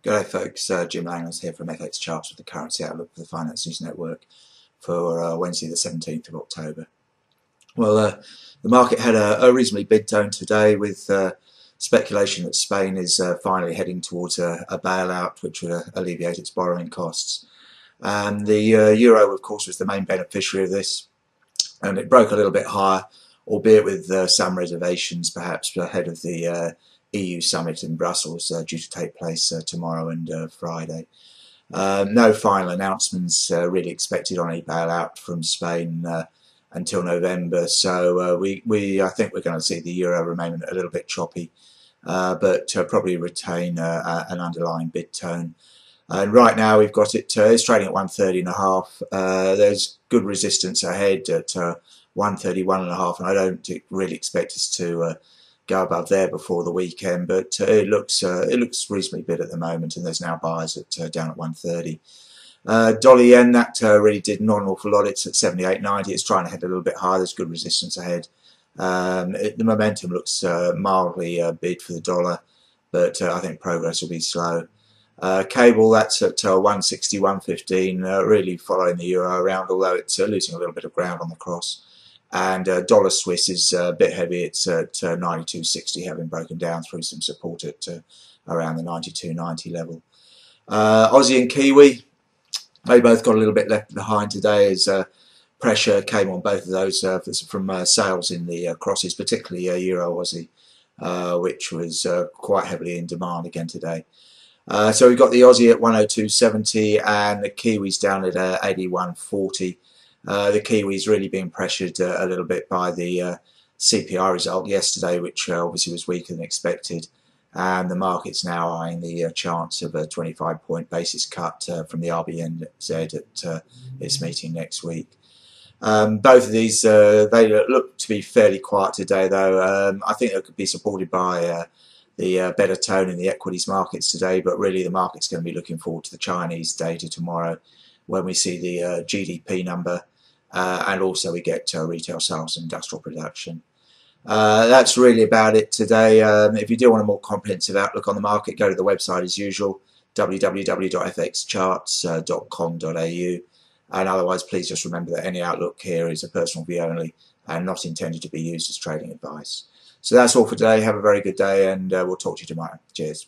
G'day folks, Jim Langlands here from FX Charts with the Currency Outlook for the Finance News Network for Wednesday the 17th of October. Well, the market had a reasonably big tone today with speculation that Spain is finally heading towards a bailout which would alleviate its borrowing costs. And the euro, of course, was the main beneficiary of this, and it broke a little bit higher, albeit with some reservations perhaps ahead of the EU summit in Brussels due to take place tomorrow and Friday. No final announcements really expected on a bailout from Spain until November, so I think we're going to see the euro remain a little bit choppy, but probably retain an underlying bid tone. And right now we've got it, it's trading at 130.5. There's good resistance ahead at 131.5, and I don't really expect us to go above there before the weekend, but it looks reasonably bid at the moment, and there's now buyers at down at 130. Dollar yen, that really did not an awful lot. It's at 78.90. It's trying to head a little bit higher. There's good resistance ahead. The momentum looks mildly bid for the dollar, but I think progress will be slow. Cable, that's at 160.115, really following the euro around, although it's losing a little bit of ground on the cross. And dollar Swiss is a bit heavy. It's at 92.60, having broken down through some support at around the 92.90 level. Aussie and Kiwi, they both got a little bit left behind today as pressure came on both of those from sales in the crosses, particularly Euro Aussie, which was quite heavily in demand again today. So we've got the Aussie at 102.70 and the Kiwis down at 81.40. The Kiwis really being pressured a little bit by the CPI result yesterday, which obviously was weaker than expected, and the market's now eyeing the chance of a 25-point basis cut from the RBNZ at its meeting next week. Both of these, they look to be fairly quiet today, though. I think they could be supported by the better tone in the equities markets today, but really the market's going to be looking forward to the Chinese data tomorrow when we see the GDP number, and also we get retail sales and industrial production. That's really about it today. If you do want a more comprehensive outlook on the market, go to the website as usual, www.fxcharts.com.au, and otherwise please just remember that any outlook here is a personal view only and not intended to be used as trading advice. So that's all for today. Have a very good day, and we'll talk to you tomorrow. Cheers.